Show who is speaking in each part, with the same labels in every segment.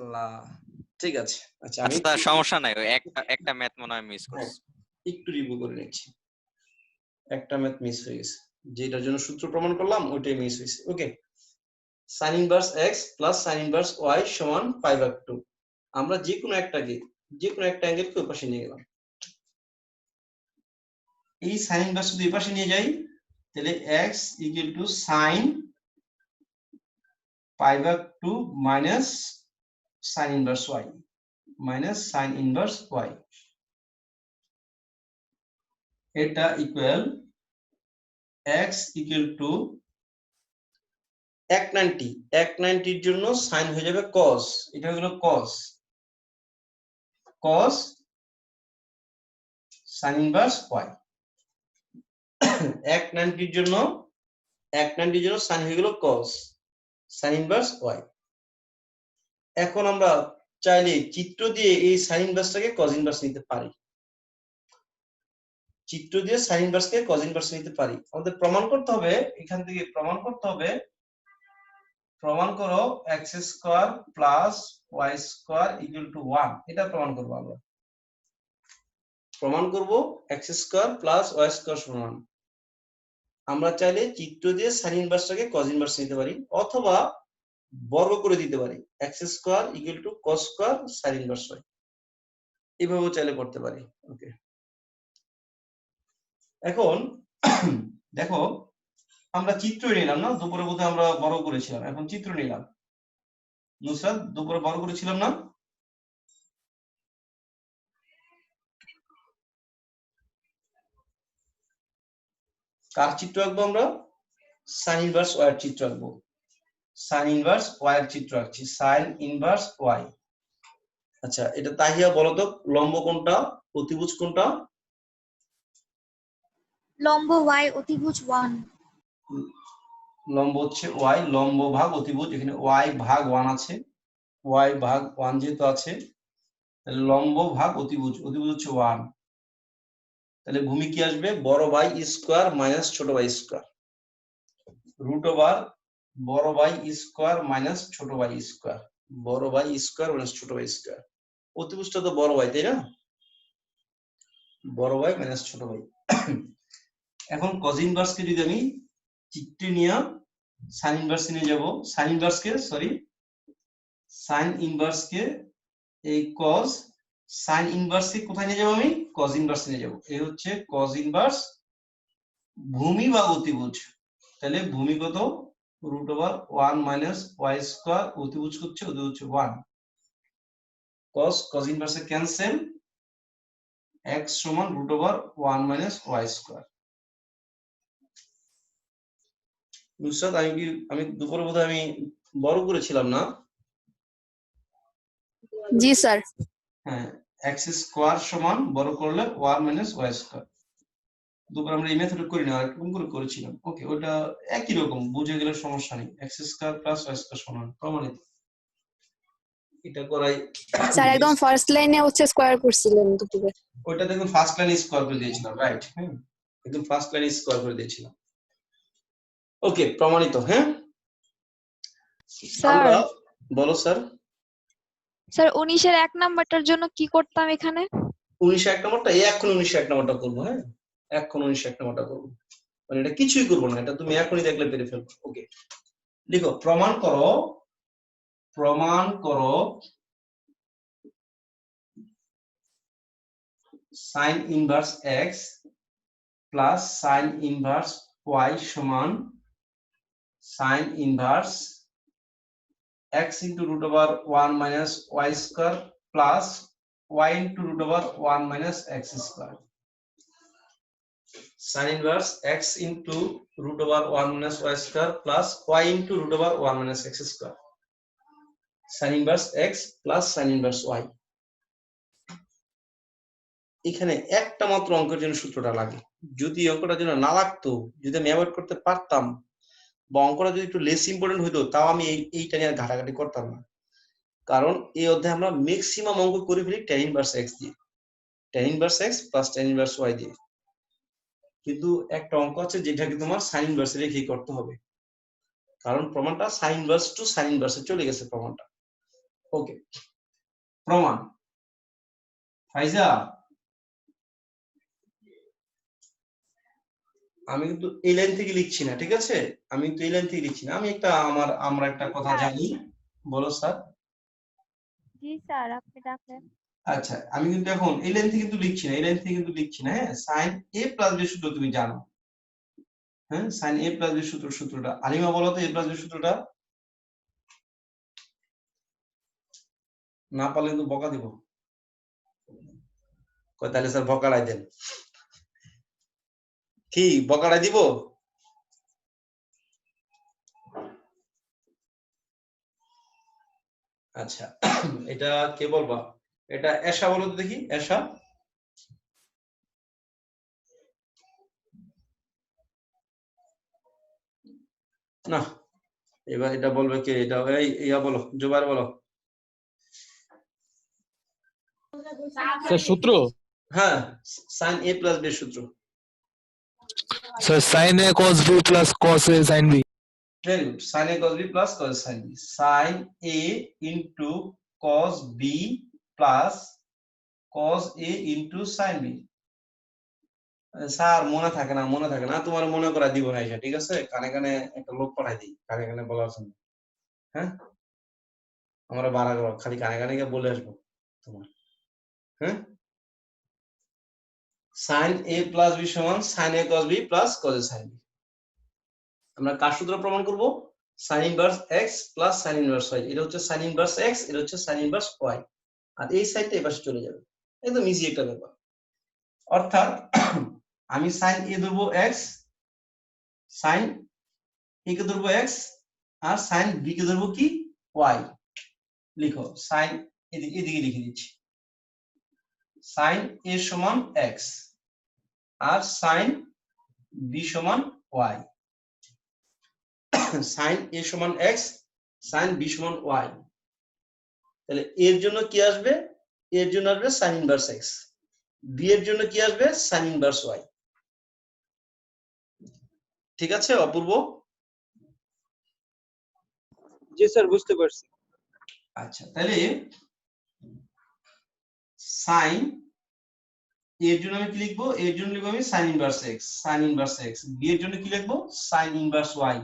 Speaker 1: আল্লাহ, ঠিক আছে। আচ্ছা আমি
Speaker 2: আচ্ছা সমস্যা নাই, ওই একটা ম্যাথ মনে হয় মিস করছি।
Speaker 1: একটু রিভিউ করে নিচ্ছি। একটা ম্যাথ মিস হয়ে গেছে, যেটার জন্য সূত্র প্রমাণ করলাম ওইটাই মিস হয়েছে। ওকে, sin inverse x plus sin inverse y সমান π/2। আমরা যে কোনো একটা অ্যাঙ্গেলকে ওই পাশে নিয়ে গেলাম। এই sin ইনভার্স যদি এই পাশে নিয়ে যাই তাহলে x equal to sin π/2 minus sin inverse y minus sin inverse y, এটা ইকুয়াল x ইকুয়াল টু 190। 190 এর জন্য sin হয়ে যাবে cos, এটা হলো cos sin ইনভার্স y। 190 এর জন্য sin হয়ে গেল cos sin ইনভার্স y। এখন আমরা চাইলে চিত্র দিয়ে এই sin ইনভার্সটাকে cos ইনভার্স নিতে পারি। চিত্র দিয়ে sin ইনভার্সকে cos ইনভার্স নিতে পারি। আমাদের প্রমাণ করতে হবে, এখান থেকে প্রমাণ করতে হবে, প্রমাণ করো x square plus y square equal to 1। এটা প্রমাণ করব আমরা। প্রমাণ করব x square plus y square সমান। আমরা চাইলে চিত্র দিয়ে sin ইনভার্সটাকে cos ইনভার্স নিতে পারি, অথবা বর্গ করে দিতে পারি, x square equal to cos square sin inverse y। এইভাবেও চাইলে করতে পারি। ওকে, এখন দেখো আমরা চিত্র নিলাম না, দুপুরে বোধহয় আমরা বর্গ করেছিলাম, এখন চিত্র নিলাম। নুসরাত, দুপুরে বর্গ করেছিলাম না? কার চিত্র আঁকবো আমরা? sin ইনভার্স y এর চিত্র আঁকবো। sin ইনভার্স y এর চিত্র আঁকছি, sin ইনভার্স y। আচ্ছা, এটা তাহিয়া বলো তো, লম্ব কোনটা, অতিভুজ কোনটা?
Speaker 3: লম্ব y, অতিভুজ 1।
Speaker 1: লম্ব হচ্ছে y, লম্ব ভাগ অতিভুজ, এখানে y ভাগ 1 আছে, y ভাগ 1 যেহেতু আছে তাহলে লম্ব ভাগ অতিভুজ, অতিভুজ হচ্ছে 1। তাহলে ভূমি কি আসবে? বড় y স্কয়ার মাইনাস ছোট y স্কয়ার, রুট ওভার বড় y স্কয়ার মাইনাস ছোট y স্কয়ার, বড় y স্কয়ার মাইনাস ছোট y স্কয়ার। অতিভুজটা তো বড় y, তাই না? বড় y মাইনাস ছোট y। এখন cos ইনভার্স কে যদি আমি চিত্রে নিয়ে sin ইনভার্স নিয়ে যাব, sin ইনভার্স কে এই cos sin ইনভার্স কে কোথায় নিয়ে যাব? আমি cos ইনভার্স নিয়ে যাব। এই হচ্ছে cos ইনভার্স ভূমি বা অতিভুজ। তাহলে ভূমি কত? Root over 1 minus y square, অতিভুজ হচ্ছে 1। cos ইনভার্সে ক্যান্সেল, x সমান root over 1 minus y square. Nusrat, আমি দুপুরে বোধহয় আমি বড় করেছিলাম না?
Speaker 3: জি স্যার।
Speaker 1: হ্যাঁ, x স্কয়ার সমান বড় করলে 1 মাইনাস y স্কয়ার। দুপুরে আমরা এই মেথড করি না, এরকম করে করেছিলাম। ওকে, ওটা একই রকম, বুঝে গেলে সমস্যা নেই। x square plus y square সমান, প্রমাণিত। এটা করাই
Speaker 3: স্যার একদম ফার্স্ট লাইনে হচ্ছে স্কয়ার করছিলেন দুপুরে।
Speaker 1: ওইটা দেখুন ফার্স্ট লাইনে স্কয়ার করে দিয়েছিলাম, রাইট? হ্যাঁ, একদম ফার্স্ট লাইনে স্কয়ার করে দিয়েছিলাম। ওকে, প্রমাণিত। হ্যাঁ
Speaker 3: স্যার,
Speaker 1: আমরা বলো স্যার।
Speaker 3: স্যার 19 এর 1 নাম্বারটার জন্য কি করতাম এখানে?
Speaker 1: 19 1 নাম্বারটা এখন 19 1 নাম্বারটা করবো। হ্যাঁ, এখন 19 1 নাম্বারটা করবো, মানে এটা কিছুই করবো না, এটা তুমি এখনই দেখলে পেরে ফেলবো। ওকে, লিখো, প্রমাণ করো sin inverse x plus sin inverse y সমান sin inverse x into root over 1 minus y square plus y into root over 1 minus x square. sin inverse x into root over 1 minus y square plus y into root over 1 minus x square. sin inverse x plus sin inverse y। এখানে একটা মাত্র অঙ্কের জন্য সূত্রটা লাগে। যদি অঙ্কটা যেন না লাগতো, যদি আমি অ্যাভয়েড করতে পারতাম, বা অঙ্কটা যদি একটু লেস ইম্পর্টেন্ট হইতো, তাও আমি এইটা নিয়ে আর ঘাটাঘাটি করতাম না। কারণ এই অধ্যায়ে আমরা ম্যাক্সিমাম অঙ্ক করে ফেলি tan ইনভার্স x দিয়ে, tan inverse x plus tan inverse y দিয়ে। কিন্তু একটা অঙ্ক আছে যেটাকে তোমার sin ইনভার্স রেখেই করতে হবে, কারণ প্রমাণটা sin ইনভার্স টু sin ইনভার্সে চলে গেছে প্রমাণটা। ওকে, প্রমাণ। ফাইজা, আমি কিন্তু এই লাইন থেকে লিখছি না, ঠিক আছে? আমি কিন্তু এই লাইন থেকে লিখছি না, আমি আমরা একটা কথা জানি। বলো স্যার।
Speaker 3: জি স্যার, আপনি ডাকলেন।
Speaker 1: আচ্ছা, আমি কিন্তু এখন এই লাইন থেকে কিন্তু লিখছি না, এই লাইন থেকে কিন্তু লিখছি না। হ্যাঁ, সাইন এ প্লাস বি সূত্র তুমি জানো। হ্যাঁ, সাইন এ প্লাস বি সূত্রটা আলিমা বলো তো, এ প্লাস বি সূত্রটা। না পারলে কিন্তু বকা দিব। কয় তাহলে স্যার বকাড়াই দেন, কি বকাড়াই দিব? আচ্ছা, এটা কে বলবা? এটা এশা বলো তো দেখি, এশা। না, এবার এটা বলবে কে? এটা ইয়া বলো, জুবাইর বলো।
Speaker 4: স্যার সূত্র,
Speaker 1: হ্যাঁ, সাইন এ প্লাস বি সূত্র।
Speaker 4: Sir sin a cos b plus cos a sin b।
Speaker 1: Very good, sine A cos B plus cos sine B. Sine A into cos B plus cos A into sine B. Sir মনে থাকে না, মনে থাকে না, তোমার মনে করা দিব না এটা, ঠিক আছে? কানে কানে একটা লোক পাঠাই দিই, কানে কানে বলার জন্য। হ্যাঁ, আমরা বাড়া খালি কানে কানে গিয়ে বলে আসবো তোমার। হ্যাঁ, সাইন এ প্লাস বি সমান sine A cos B plus cos A sine B. আমরা কার সূত্র প্রমাণ করব? Sine inverse x plus sine inverse y. এটা হচ্ছে সাইন ইনভার্স এক্স, এটা হচ্ছে সাইন ইনভার্স ওয়াই। আর এই সাইডটা এই পাশে চলে যাবে, একদম ইজি একটা ব্যাপার। অর্থাৎ আমি সাইন এ ধরবো এক্স, সাইন এ কে ধরবো এক্স, আর সাইন বি কে ধরবো কি? ওয়াই। লিখো, সাইন এদিকে লিখে দিচ্ছি, সাইন এ সমান এক্স আর সাইন বি সমান ওয়াই। সাইন এ সমান এক্স, সাইন বি সমান ওয়াই। তাহলে এর জন্য কি আসবে? এর জন্য আসবে সাইন ইনভার্স এক্স। বি এর জন্য কি আসবে? Sine inverse y. ঠিক আছে অপূর্ব?
Speaker 5: জি স্যার, বুঝতে পারছি।
Speaker 1: আচ্ছা, তাহলে সাইন এর জন্য আমি কি লিখবো? এর জন্য লিখবো আমি sine inverse x, sine inverse x. B এর জন্য কি লিখবো? Sine inverse y,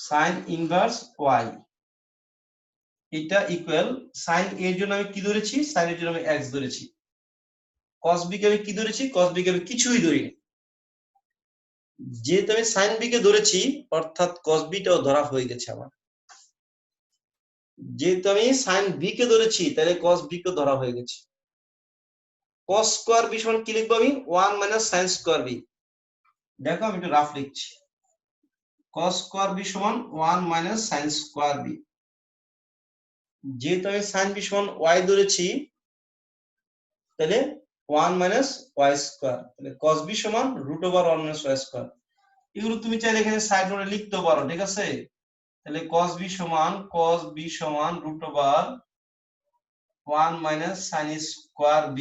Speaker 1: sine inverse y. এটা ইকুয়াল সাইন এর জন্য আমি কি ধরেছি? সাইন এর জন্য আমি এক্স ধরেছি। কস বি কে আমি কি ধরেছি? কস বি কে আমি কিছুই ধরিনি। যেহেতু আমি সাইন বি কে ধরেছি, অর্থাৎ কস বিটাও ধরা হয়ে গেছে আমার। যেহেতু আমি সাইন বি কে ধরেছি, তাহলে কস বি কে ধরা হয়ে গেছে। কস স্কয়ার বি সমান কি লিখবো আমি? 1 মাইনাস সাইন স্কয়ার বি। দেখো আমি একটু রাফ লিখছি, কস স্কয়ার বি সমান 1 মাইনাস সাইন স্কয়ার বি। যেহেতু আমি সাইন বি সমান ওয়াই ধরেছি, তাহলে 1 মাইনাস ওয়াই স্কয়ার, তাহলে কস বি সমান √1 মাইনাস ওয়াই স্কয়ার। এগুলো তুমি চাইলে এখানে সাইড নোটে লিখতে পারো, ঠিক আছে? তাহলে cos b সমান √1 মাইনাস sin স্কয়ার b,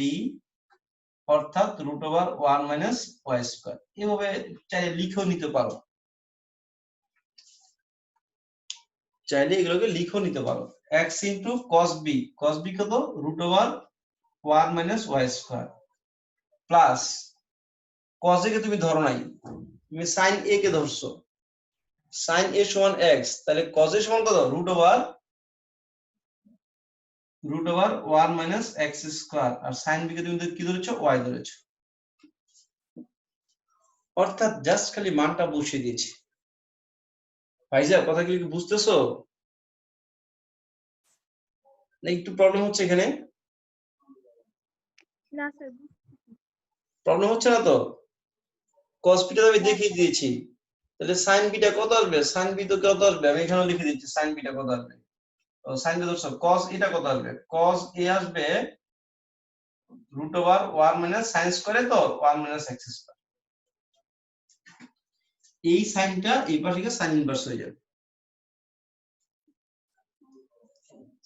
Speaker 1: অর্থাৎ √1 মাইনাস y স্কয়ার। এভাবে চাইলে লিখেও নিতে পারো, চাইলে এগুলোকে লিখেও নিতে পারো। x into cos b, cos b কত? √1 minus y square plus cos a কে তুমি ধরো নাই, তুমি sin a কে ধরছো। sin a সমান x, তাহলে cos a সমান কত? √1 মাইনাস এক্স স্কয়ার, আর সাইন বি কে তুমি কি ধরেছো? ওয়াই ধরেছো। অর্থাৎ জাস্ট খালি মানটা বসিয়ে দিয়েছি। ভাইজা কথা কি বুঝতেছো না? একটু প্রবলেম হচ্ছে এখানে?
Speaker 3: না স্যার।
Speaker 1: প্রবলেম হচ্ছে না তো? cos বিটা আমি দেখিয়ে দিয়েছি, তাহলে সাইন বিটা কত আসবে? সাইন বি তো কত আসবে? আমি এখানে লিখে দিচ্ছি সাইন বিটা কত আসবে। ও সাইন বি ধরছো, cos এটা কত আসবে? cos a আসবে √1 মাইনাস সাইন স্কয়ারে, তো 1 মাইনাস এক্স স্কয়ার। এই সাইনটা এই পাশে গিয়ে সাইন ইনভার্স হয়ে যাবে,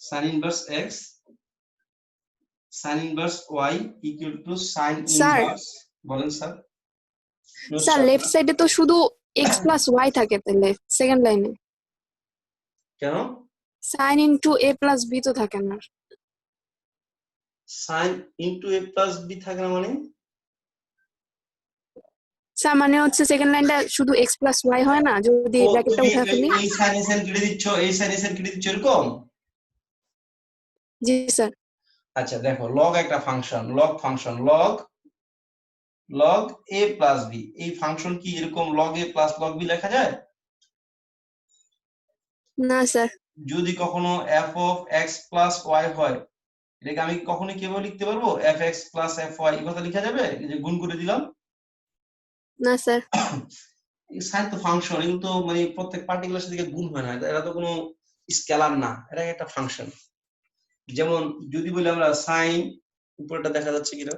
Speaker 1: sine inverse x sine inverse y equal to sine
Speaker 6: sir,
Speaker 1: inverse. বলেন স্যার।
Speaker 6: স্যার লেফট সাইডে তো শুধু x প্লাস y থাকে, তাহলে সেকেন্ড লাইনে
Speaker 1: কেন?
Speaker 6: sin into a plus b তো থাকে না
Speaker 1: sin into a plus b থাকে না মানে
Speaker 6: স্যার মানে হচ্ছে সেকেন্ড লাইনটা শুধু x plus y হয় না যদি
Speaker 1: ও
Speaker 6: ব্র্যাকেটটা
Speaker 1: তুমি
Speaker 6: উঠা ফেলি
Speaker 1: এই sin এর কেটে দিচ্ছ এই sin এর কেটে দিচ্ছ এরকম
Speaker 6: জি স্যার
Speaker 1: আচ্ছা দেখো log একটা function log a plus b এই ফাংশন কি এরকম log a plus log b লেখা যায়
Speaker 6: না স্যার
Speaker 1: যদি কখনো f of x plus y হয় এটাকে আমি কখনো কিভাবে লিখতে পারবো fx plus fy এই কথা লেখা যাবে এই যে গুণ করে দিলাম
Speaker 6: না স্যার
Speaker 1: এই সাইন তো ফাংশন এগুলো তো মানে প্রত্যেক পার্টিকুলার সাথে গুণ হয় না এটা তো কোনো স্কেলার না এটা একটা ফাংশন যেমন যদি বলি আমরা সাইন উপরটা দেখা যাচ্ছে কিনা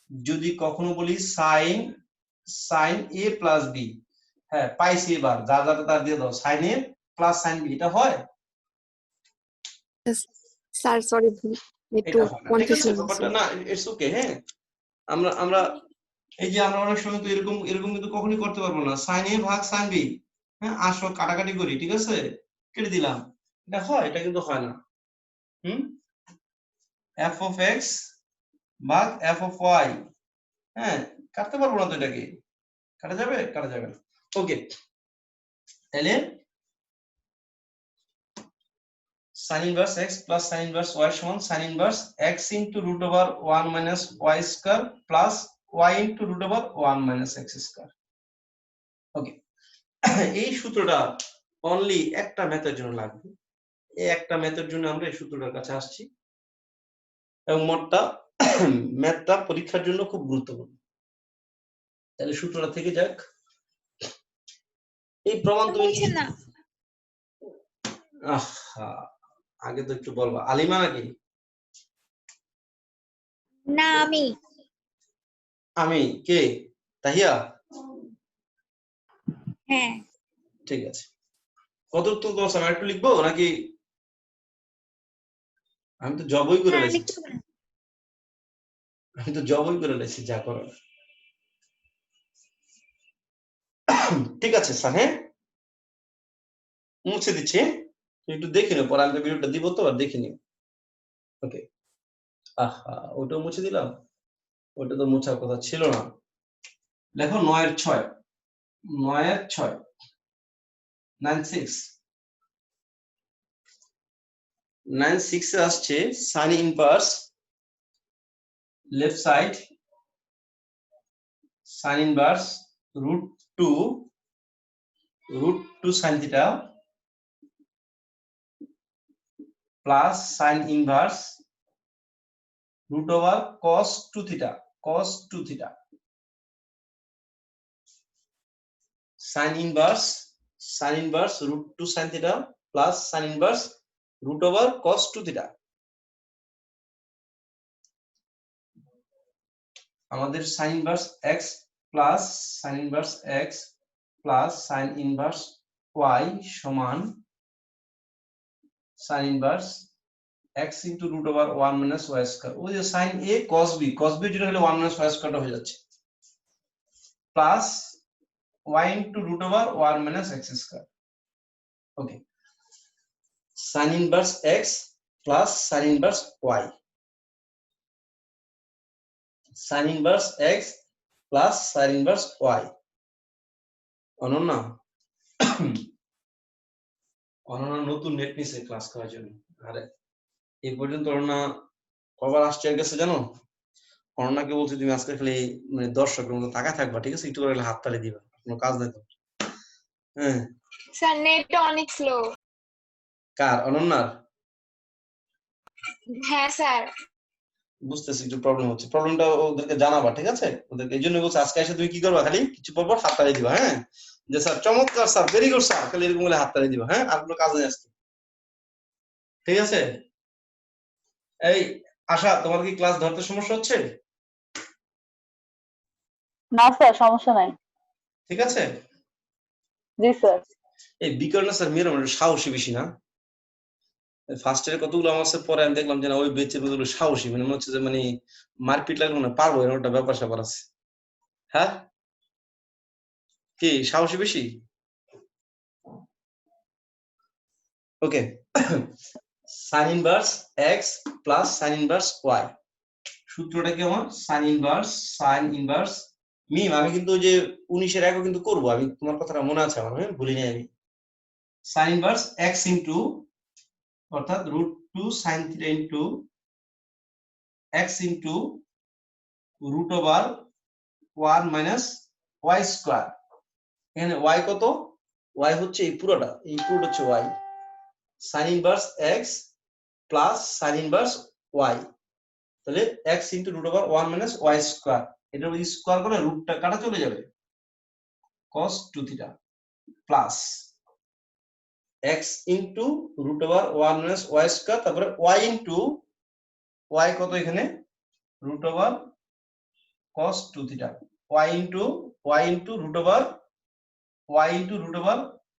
Speaker 1: যদি কখনো বলি সাইন a প্লাস বি হ্যাঁ পাইছি এবার যা যা তার দিয়ে দাও sine a plus sine B এটা হয়
Speaker 6: স্যার সরি একটু
Speaker 1: এটা হয় না ঠিক আছে
Speaker 6: কনফিউশন
Speaker 1: ব্যাপারটা না ইটস ওকে হ্যাঁ আমরা এই যে আমরা অনেক সময় তো এরকম কিন্তু কখনোই করতে পারবো না সাইন a ভাগ সাইন বি হ্যাঁ আসো কাটাকাটি করি ঠিক আছে কেটে দিলাম এটা হয় এটা কিন্তু হয় না f of x ভাগ f of y হ্যাঁ কাটতে পারবো না তো এটাকে কাটা যাবে না ওকে তাহলে sin inverse x plus sin inverse y সমান sin inverse x into root over 1 minus y square plus y into root over 1 minus x square ওকে এই সূত্রটা অনলি একটা ম্যাথের জন্য লাগবে এই একটা ম্যাথের জন্য আমরা এই সূত্রটার কাছে আসছি এবং মোটটা ম্যাথটা পরীক্ষার জন্য খুব গুরুত্বপূর্ণ তাহলে সূত্রটা থেকে যাক এই প্রমাণ তুমি
Speaker 3: না
Speaker 1: আগে তো একটু বলবা আলিমা নাকি
Speaker 3: না
Speaker 1: আমি কে তাহিয়া
Speaker 3: হ্যাঁ
Speaker 1: ঠিক আছে কত উত্তর করছ আমি একটু লিখবো নাকি আমি তো জবই করে রেখেছি যা করার ঠিক আছে স্যার হ্যাঁ মুছে দিচ্ছি একটু দেখে নিও পরে আমি ভিডিওটা দিব তো আর দেখে নিও ওকে ওটাও মুছে দিলাম ওটা তো মোছার কথা ছিল না দেখো 9 এর 6 96 এ আসছে sin inverse left side sin inverse √2 sin theta plus sin inverse √cos 2 theta sin inverse √2 sin theta plus sin inverse √cos 2 theta আমাদের sin inverse x plus sin inverse x plus sin inverse y সমান sin inverse x into √1 minus y square ওই যে sin a cos b যেটা হলো 1 minus y square হয়ে যাচ্ছে plus y into √1 minus x square okay sin inverse x plus sin inverse y sin inverse x plus sin inverse y Ananya নতুন net নিছে class করার জন্য আরে এই পর্যন্ত অনন্যা কবার আসছে এর কাছে জানো অনন্যাকে বলছি তুমি আজকে খালি মানে দর্শকের মতো তাকায় থাকবা ঠিক আছে একটু করে হাত তালি দিবা কোনো কাজ নাই তো হ্যাঁ
Speaker 3: স্যার নেটটা অনেক স্লো
Speaker 1: কার অনন্যার
Speaker 3: হ্যাঁ স্যার
Speaker 1: বুঝতেছি একটু প্রবলেম হচ্ছে প্রবলেমটা ওদেরকে জানাবা ঠিক আছে ওদেরকে এই জন্য বলছি আজকে এসে তুমি কি করবা খালি কিছু পর হাত তালি দিবা হ্যাঁ যে স্যার চমৎকার স্যার ভেরি গুড স্যার খালি এরকম বলে হাত তালি দিবা হ্যাঁ আর কোনো কাজ নেই আজকে ঠিক আছে এই আশা তোমার কি ক্লাস ধরতে সমস্যা হচ্ছে
Speaker 7: না স্যার সমস্যা নাই
Speaker 1: ঠিক আছে
Speaker 7: জি স্যার
Speaker 1: এই বিকরণ স্যার মেয়ের মানে সাহসী বেশি না ফার্স্ট ইয়ারে কতগুলো আমার সাথে পরে আমি দেখলাম যে না ওই বেচের কতগুলো সাহসী মানে মনে হচ্ছে যে মানে মারপিট লাগলো না পারবো এরকম একটা ব্যাপার স্যাপার আছে হ্যাঁ কি সাহসী বেশি okay sine inverse x plus sine inverse Y. সূত্রটা কি আমার? সাইন ইনভার্স মিম। আমি কিন্তু ওই যে 19-এর একক কিন্তু করবো, আমি তোমার কথাটা মনে আছে আমার, হ্যাঁ ভুলিনি আমি। সাইন ইনভার্স এক্স ইন্টু অর্থাৎ √2 sine theta into X into √1 minus Y square. এখানে ওয়াই কত? ওয়াই হচ্ছে এই পুরোটা হচ্ছে Y. Sine inverse x plus sine inverse Y, তাহলে X into √1 minus Y square. এটা স্কোয়ার করে রুটটা কাটা চলে যাবে, cos 2 theta plus X into √1 minus Y square, তারপরে ওয়াই ইন্টু ওয়াই কত এখানে √cos 2 theta, Y into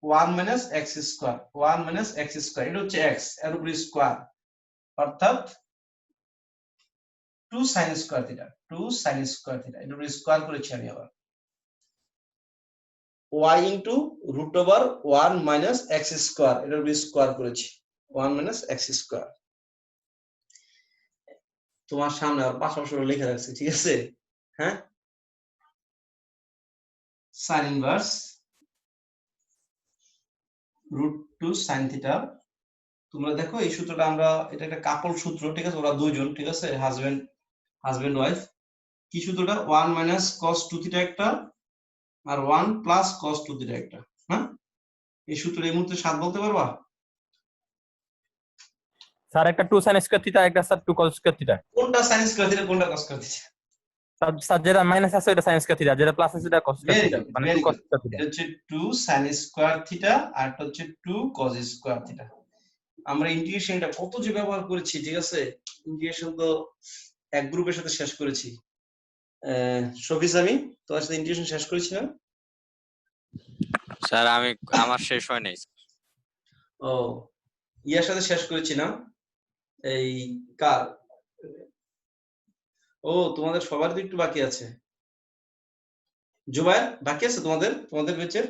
Speaker 1: √1 minus X square, 1 minus X square. এটা হচ্ছে এক্স এর উপর স্কোয়ার অর্থাৎ 2 sin স্কোয়ার থিটা, এটা উপর স্কোয়ার করেছি আমি আবার। y into √1 minus X square, এটা উপর স্কোয়ার করেছি 1 মাইনাস এক্স স্কোয়ার। তোমার সামনে আর পাশাপাশি লেখা রাখছি, ঠিক আছে? হ্যাঁ, সাইন ইনভার্স √2 sin থিটা। তোমরা দেখো এই সূত্রটা আমরা, এটা একটা কাপল সূত্র, ঠিক আছে? ওরা দুইজন, ঠিক আছে, হাজবেন্ড ওয়াইফ। কি সূত্রটা? 1 মাইনাস cos 2 থিটা একটা আর 1 প্লাস cos 2 থিটা একটা। হ্যাঁ, এই সূত্র এই মুহূর্তে 7 বলতে পারবা?
Speaker 8: স্যার একটা 2 sin স্কয়ার থিটা, একটা স্যার 2 cos স্কয়ার থিটা।
Speaker 1: কোনটা sin স্কয়ার থিটা, কোনটা cos স্কয়ার থিটা?
Speaker 8: স্যার যেটা মাইনাস আছে ওটা sin স্কয়ার থিটা, যেটা প্লাস আছে সেটা cos স্কয়ার থিটা, মানে 2 cos স্কয়ার থিটা।
Speaker 1: এটা হচ্ছে 2 sin স্কয়ার থিটা আর এটা হচ্ছে 2 cos স্কয়ার থিটা। আমরা ইন্টিগ্রেশনটা কত যে ব্যবহার করেছি, ঠিক আছে? ইন্টিগ্রেশন তো এক গ্রুপের সাথে শেষ করেছি। শফিস, আমি তোমার সাথে ইন্টিগ্রেশন শেষ করেছি না?
Speaker 2: স্যার আমার শেষ হয় নাই।
Speaker 1: ও, ইয়ার সাথে শেষ করেছি না? এই কার? ও, তোমাদের সবার তো একটু বাকি আছে। জুবায়ের, বাকি আছে তোমাদের ব্যাচের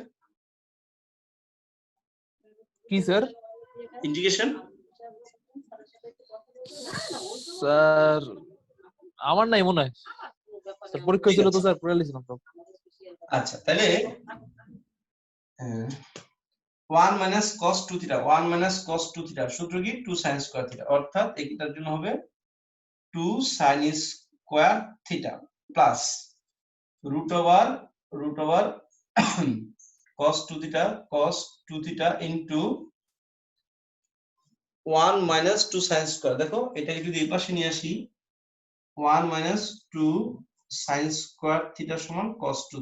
Speaker 4: কি স্যার?
Speaker 1: ইন্টিগ্রেশন?
Speaker 4: স্যার আমার নাই মনে হয়, স্যার পরীক্ষা ছিল তো স্যার পড়ে লিখলাম তো।
Speaker 1: আচ্ছা, তাহলে 1 minus cos 2 theta, 1 minus cos 2 theta সূত্র কি? 2 sin স্কয়ার থিটা, অর্থাৎ এটার জন্য হবে 2 sin square theta plus √cos 2 theta into 1 minus 2 sin square. দেখো এটাকে যদি এই পাশে নিয়ে আসি, 1 মাইনাস 2 sin স্কয়ার থিটা সমান cos 2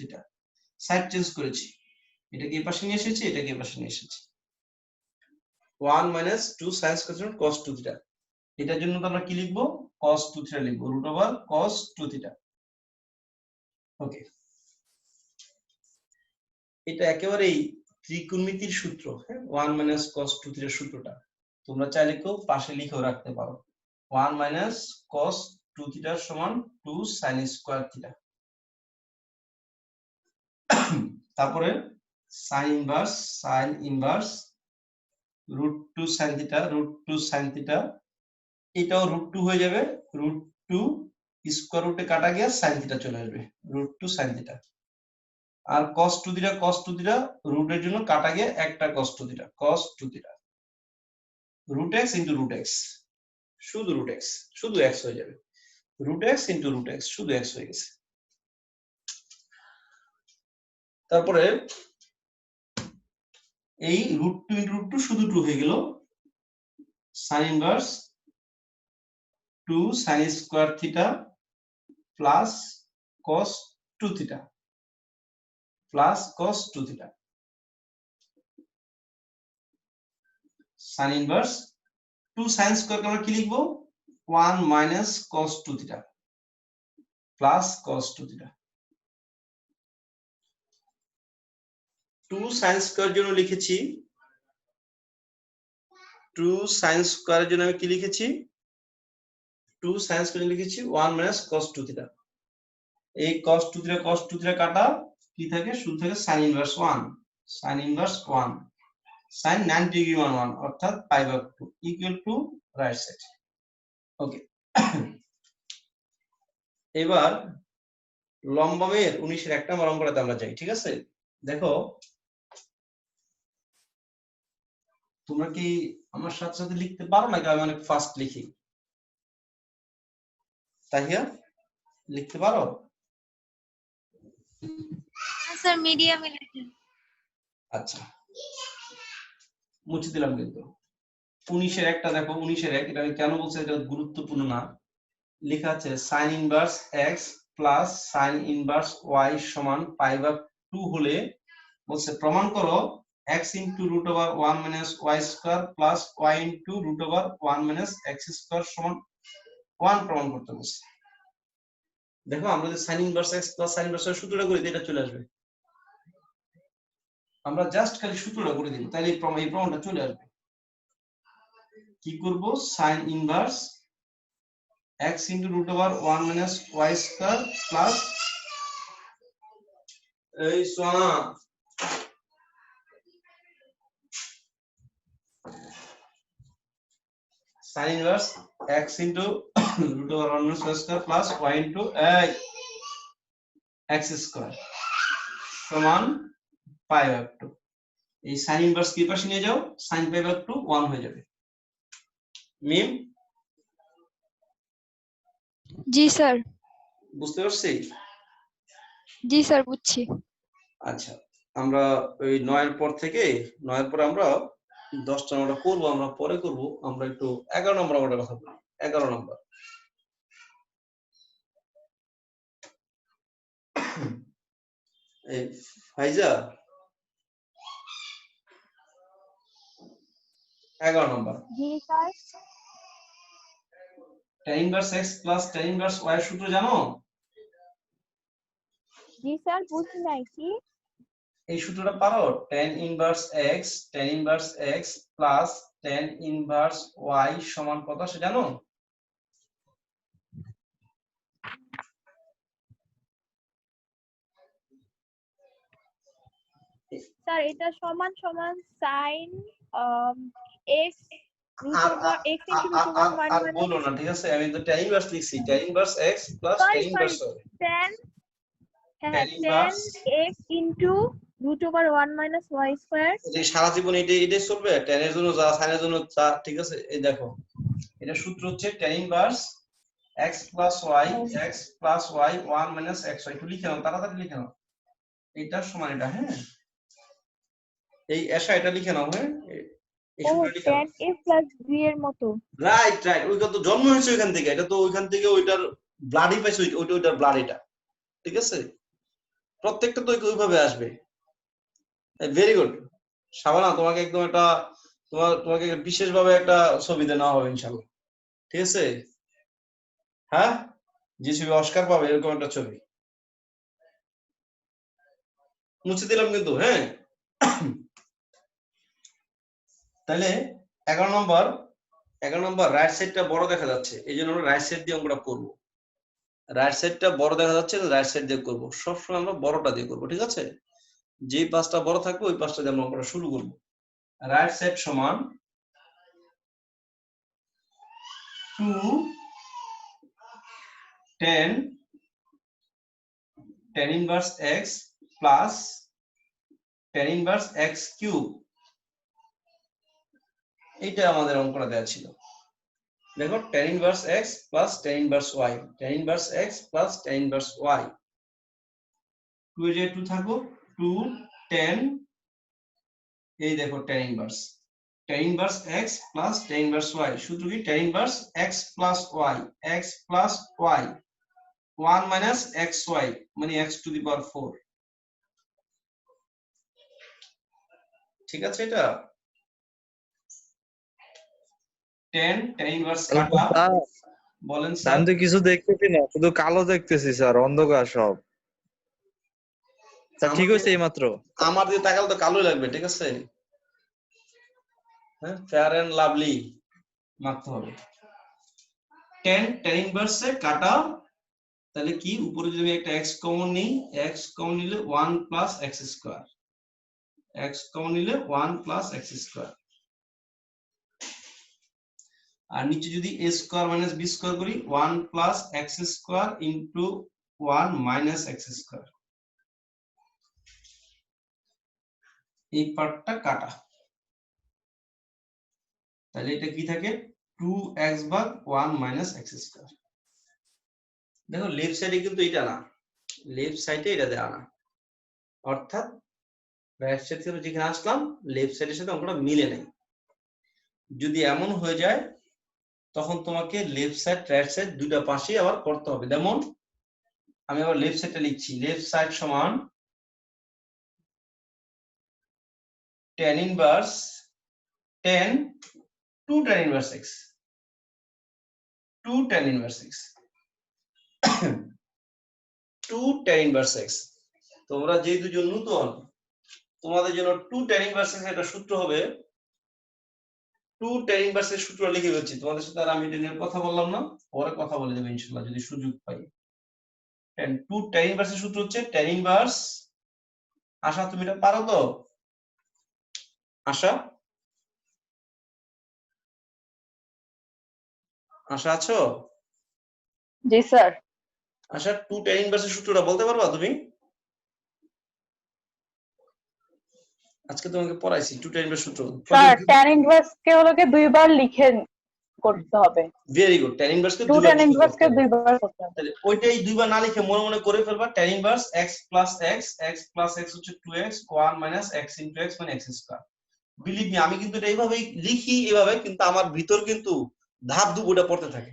Speaker 1: থিটা, সাইড চেঞ্জ করেছি, এটাকে এই পাশে নিয়ে এসেছি, এটাকে এই পাশে নিয়ে এসেছি। 1 মাইনাস 2 sin স্কয়ার সমান cos 2 থিটা। এটার জন্য তো আমরা কি লিখবো? cos 2 থিটা লিখবো, √cos 2 থিটা। ওকে, এটা একেবারেই ত্রিকোণমিতির সূত্র। হ্যাঁ, 1 মাইনাস cos 2 থিটার সূত্রটা তোমরা চাইলে কেউ পাশে লিখেও রাখতে পারো। 1 মাইনাস cos 2 থিটার সমান 2 sin স্কয়ার থিটা। তারপরে sin ইনভার্স √2 sin থিটা, এটাও √2 হয়ে যাবে, √2 স্কয়ার রুটে কাটা গিয়ে sin থিটা চলে আসবে, √2 sin থিটা। আর cos 2 থিটা রুটের জন্য কাটা গিয়ে একটা cos 2 theta, √x into √x, শুধু √x, শুধু x হয়ে যাবে, √x ইনটু √x, শুধু x হয়ে গেছে। তারপরে এই √2 ইনটু √2 শুধু 2 হয়ে গেল, sin inverse 2 sin square theta plus cos 2 theta sin inverse 2 sin square কে আমরা কি লিখবো? 1 minus cos 2 theta plus cos 2 theta. 2 sin স্কয়ারের জন্য লিখেছি, 2 sin স্কয়ারের জন্য আমি কি লিখেছি? 2 sin স্কয়ার লিখেছি 1 মাইনাস cos 2 থিটা। এই cos 2 থিটা কাটা কি থাকে? শুধু থাকে sin ইনভার্স 1, sin 90 ডিগ্রি মান 1 অর্থাৎ π/2 ইকুয়াল টু রাইট সাইড। ওকে, এবার লম্বমের 19 এর 1 নম্বর অঙ্কটাতে আমরা যাই। ঠিক আছে, দেখো তোমরা কি আমার সাথে সাথে লিখতে পারো নাকি আমি অনেক ফাস্ট লিখি? তাহিয়া লিখতে পারো?
Speaker 3: স্যার মিডিয়ামে লিখেন।
Speaker 1: আচ্ছা, মুছে দিলাম। কিন্তু 19 এর 1টা দেখো, 19 এর 1 এটা আমি কেন বলছি এটা গুরুত্বপূর্ণ না। লেখা আছে sin inverse x plus sin inverse y সমান π/2 হলে বলছে প্রমাণ করো x into root over 1 minus y square plus y into root over 1 minus x square সমান 1 প্রমাণ করতে বলছে। দেখো আমরা যদি sin inverse x plus sin inverse y সূত্রটা করি এটা চলে আসবে। আমরা জাস্ট খালি সূত্রটা করে দিই তাহলে এই প্রমাণটা চলে আসবে। কি করব? sin inverse x into root over 1 minus y square plus এই সোনা sin inverse x into root over 1 minus y square plus y into x square সমান π/2। এই sin inverse কি পাশে নিয়ে যাও, sin π/2 1 হয়ে যাবে। মিম
Speaker 3: জি স্যার।
Speaker 1: বুঝতে পারছি?
Speaker 3: জি স্যার বুঝছি।
Speaker 1: আচ্ছা, আমরা ওই 9 এর পর থেকে 9 এর পর আমরা 10টা আমরা করব, আমরা পরে করব। আমরা একটু 11 নম্বর আমাদের কথা বলি। 11 নম্বর এই ফাইজা 11 নম্বর
Speaker 3: জি sir.
Speaker 1: tan inverse x plus tan inverse y সূত্র জানো?
Speaker 3: জি স্যার বুঝি নাই। কি
Speaker 1: এই সূত্রটা পারো? tan inverse x plus tan inverse y সমান কত সে জানো?
Speaker 3: স্যার এটা সমান সমান sin x root over x into root over 1
Speaker 1: আর
Speaker 3: minus
Speaker 1: বলো না, ঠিক আছে? আমি তো tan ইনভার্স লিখছি, tan inverse x plus tan inverse y।
Speaker 3: tan
Speaker 1: tan inverse
Speaker 3: x into root over 1 minus y square।
Speaker 1: এই সারা জীবন এটাই চলবে, tan এর জন্য যা sin এর জন্য তা, ঠিক আছে? এই দেখো এটা সূত্র হচ্ছে tan inverse x plus y 1 minus xy। একটু লিখে নাও, তাড়াতাড়ি লিখে নাও। এটা সমান এটা, হ্যাঁ এই এসা এটা লিখে নাও। হ্যাঁ এই সূত্রটা লিখে নাও।
Speaker 3: tan a plus b এর মতো।
Speaker 1: রাইট রাইট, ওইটা তো জন্ম হয়েছে ওইখান থেকে, এটা তো ওইখান থেকে ওইটার ব্লাডই পাইছে, ওইটার ব্লাড এটা, ঠিক আছে? প্রত্যেকটা তো ওইভাবে আসবে। ভেরি গুড শাবানা, তোমাকে একদম একটা তোমাকে বিশেষভাবে একটা ছবি দেওয়া হবে ইনশাআল্লাহ, ঠিক আছে? হ্যাঁ, যে ছবি অস্কার পাবে এরকম একটা ছবি মুছে দিলাম কিন্তু। হ্যাঁ, তাহলে 11 নম্বর রাইট সাইডটা বড় দেখা যাচ্ছে, এই জন্য আমরা রাইট সাইড দিয়ে অঙ্কটা করবো। রাইট সাইডটা বড় দেখা যাচ্ছে, রাইট সাইড দিয়ে করবো। সবসময় আমরা বড়টা দিয়ে করবো, ঠিক আছে? যেই পাঁচটা বড় থাকবে ওই পাঁচটা দিয়ে আমরা অঙ্কটা শুরু করবো। রাইট সাইড সমান 2 tan inverse x plus tan inverse x cube. এইটা আমাদের অঙ্কটা দেওয়া ছিল। দেখো tan inverse x plus tan inverse y, tan inverse x plus tan inverse y। 2 এর জায়গায় 2 থাকো, 2 tan, এই দেখো tan inverse x plus tan inverse y। সূত্র কি? tan inverse x plus y, x plus y 1 minus xy মানে x to the পাওয়ার 4। ঠিক আছে? এটা tan ইনভার্স কাটা। বলেন স্যার।
Speaker 5: আমি তো কিছু দেখতেছি না, শুধু কালো দেখতেছি স্যার, অন্ধকার সব। স্যার ঠিক হয়েছে এইমাত্র।
Speaker 1: আমার দিয়ে তাকালে তো কালোই লাগবে, ঠিক আছে? হ্যাঁ, ফেয়ার এন্ড লাভলি মারতে হবে। tan ইনভার্সে কাটা, তাহলে কি উপরে যদি আমি একটা x কমন নিই, x কমন নিলে 1 plus x square x common নিলে 1 প্লাস x স্কয়ার, আর নিচে যদি a square minus b square করি 1 plus x square into 1 minus x square, এই পার্টটা কাটা, তাহলে এটা কি থাকে 2x ভাগ 1 মাইনাস x স্কয়ার। দেখো লেফট সাইডে কিন্তু এটা না, লেফট সাইডে এটা দেওয়া না, অর্থাৎ রাইট সাইড থেকে যেখানে আসলাম লেফট সাইডের সাথে অঙ্কটা মিলে নেই। যদি এমন হয়ে যায় তখন তোমাকে লেফট সাইড রাইট সাইড দুইটা পাশেই আবার করতে হবে। যেমন আমি আবার লেফট সাইডটা লিখছি, লেফট সাইড সমান tan inverse 10 2 tan inverse x, 2 tan inverse x 2 tan inverse x। তোমরা যে দুজন নতুন তোমাদের জন্য 2 tan ইনভার্স x একটা সূত্র হবে, 2 tan ইনভার্স এর সূত্র লিখে ফেলছি, তোমাদের সাথে আর আমি এটা নিয়ে কথা বললাম না, পরে কথা বলে দেব ইনশাআল্লাহ যদি সুযোগ পাই। 2 tan ইনভার্স এর সূত্র হচ্ছে tan ইনভার্স, আশা তুমি এটা পারো তো? আশা আশা আছো?
Speaker 7: জি স্যার।
Speaker 1: আশা 2 tan ইনভার্স এর সূত্রটা বলতে পারবা তুমি? আজকে তোমাকে পড়াইছি 2 tan ইনভার্স সূত্র।
Speaker 7: স্যার tan ইনভার্স কে হলো কি দুইবার লিখে করতে হবে।
Speaker 1: ভেরি গুড, tan ইনভার্স কে
Speaker 7: 2 tan ইনভার্স কে দুইবার করতে হবে।
Speaker 1: তাহলে ওইটাই দুইবার না লিখে মনে মনে করে ফেলবা, tan inverse x plus x, x plus x হচ্ছে 2x, 1 minus x into x মানে x স্কয়ার। বিলিভ মি আমি কিন্তু এটা এইভাবেই লিখি এভাবে, কিন্তু আমার ভিতর কিন্তু ধাপ ধুপ ওটা পড়তে থাকে,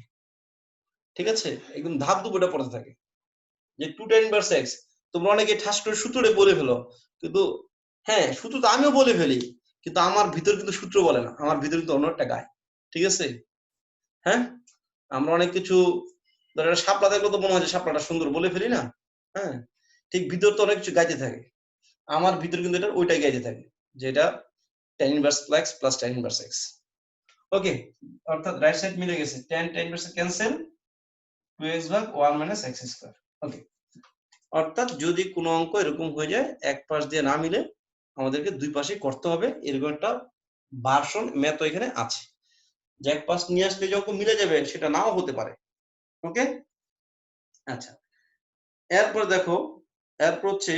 Speaker 1: ঠিক আছে? একদম ধাপ ধুপ ওটা পড়তে থাকে যে 2 tan ইনভার্স x। তোমরা অনেকে ঠাস করে সূত্রটা বলে ফেলো, কিন্তু হ্যাঁ সূত্র তো আমিও বলে ফেলি, কিন্তু আমার ভিতর কিন্তু সূত্র বলে না, আমার ভিতর কিন্তু অন্য একটা গায়, ঠিক আছে? হ্যাঁ আমরা অনেক কিছু ধরো শাপলা দেখলে তো মনে হয় যে শাপলাটা সুন্দর বলে ফেলি না, হ্যাঁ ঠিক ভিতর তো অনেক কিছু গাইতে থাকে, আমার ভিতর কিন্তু এটা ওইটাই গাইতে থাকে যেটা tan inverse x plus tan inverse x। ওকে, অর্থাৎ রাইট সাইড মিলে গেছে, tan ইনভার্স ক্যান্সেল, 2x ভাগ 1 মাইনাস x স্কয়ার। ওকে, অর্থাৎ যদি কোনো অঙ্ক এরকম হয়ে যায় এক পাশ দিয়ে না মিলে আমাদেরকে দুই পাশেই করতে হবে, এরকম একটা ভার্সন ম্যাথ এখানে আছে, যে এক পাশ নিয়ে আসলে যে অঙ্ক মিলে যাবে সেটা নাও হতে পারে। ওকে, আচ্ছা এরপর দেখো, এরপর হচ্ছে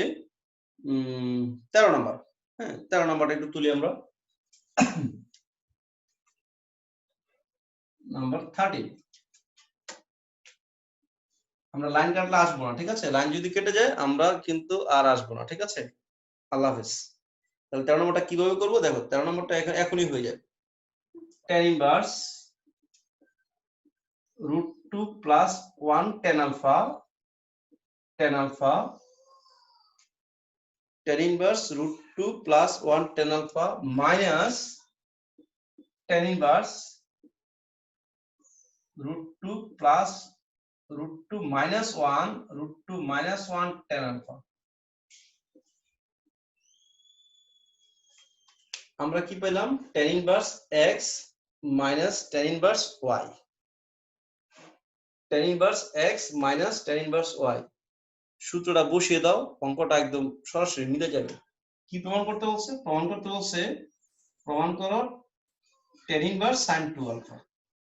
Speaker 1: 13 নম্বর। হ্যাঁ 13 নম্বরটা একটু তুলি আমরা, নাম্বার 13। আমরা লাইন কাটলে আসবো না, ঠিক আছে? লাইন যদি কেটে যায় আমরা কিন্তু আর আসবো না, ঠিক আছে? আল্লাহ হাফেজ। তাহলে 13 নম্বরটা কিভাবে করবো দেখো, 13 নম্বরটা এখনই হয়ে যাবে। tan inverse √2 plus 1 tan alpha, tan alpha, tan inverse √2 plus 1 tan alpha minus tan inverse √2 plus √2 minus 1 √2 minus 1 tan alpha. আমরা কি পেলাম? tan inverse x minus tan inverse y, tan inverse x minus tan inverse y। সূত্রটা বসিয়ে দাও, অঙ্কটা একদম সরাসরি মিলে যাবে। কি প্রমাণ করতে বলছে? প্রমাণ করতে বলছে প্রমাণ করো tan inverse sin 2 alpha,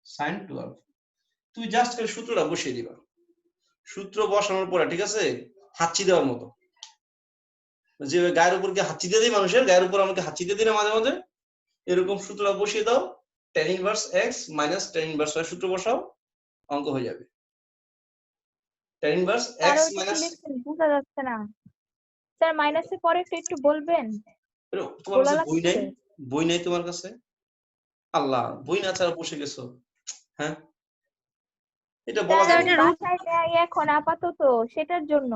Speaker 1: sin 2 alpha. তুমি জাস্ট করে সূত্রটা বসিয়ে দিবা, সূত্র বসানোর পরে ঠিক আছে হাঁচি দেওয়ার মতো, যে গায়ের উপর কি হাঁচি দিয়ে দিই, মানুষের গায়ের উপর আমাকে হাঁচি দিয়ে দিই না মাঝে মাঝে, এরকম সূত্রটা বসিয়ে দাও, tan inverse x minus tan inverse y সূত্র বসাও, অঙ্ক হয়ে যাবে। tan ইনভার্স x মাইনাস,
Speaker 3: বোঝা যাচ্ছে না স্যার, মাইনাসের পরে একটু বলবেন?
Speaker 1: তোমার কাছে বই নাই? বই নাই তোমার কাছে? আল্লাহ, বই না ছাড়া বসে গেছো, হ্যাঁ এটা বলা যাবে না।
Speaker 3: বাসায় নেই এখন আপাতত, সেটার জন্য।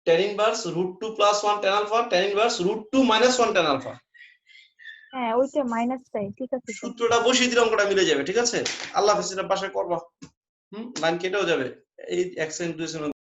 Speaker 1: tan inverse √2 plus 1 tan alpha, tan inverse √2 minus 1 tan alpha.
Speaker 3: হ্যাঁ ওইটা মাইনাসটাই, ঠিক আছে।
Speaker 1: সূত্রটা বসিয়ে দিলে অঙ্কটা মিলে যাবে, ঠিক আছে? আল্লাহ হাফেজ, এটা বাসায় করবা, লাইন কেটেও যাবে এই 1 সেকেন্ড 2 সেকেন্ড।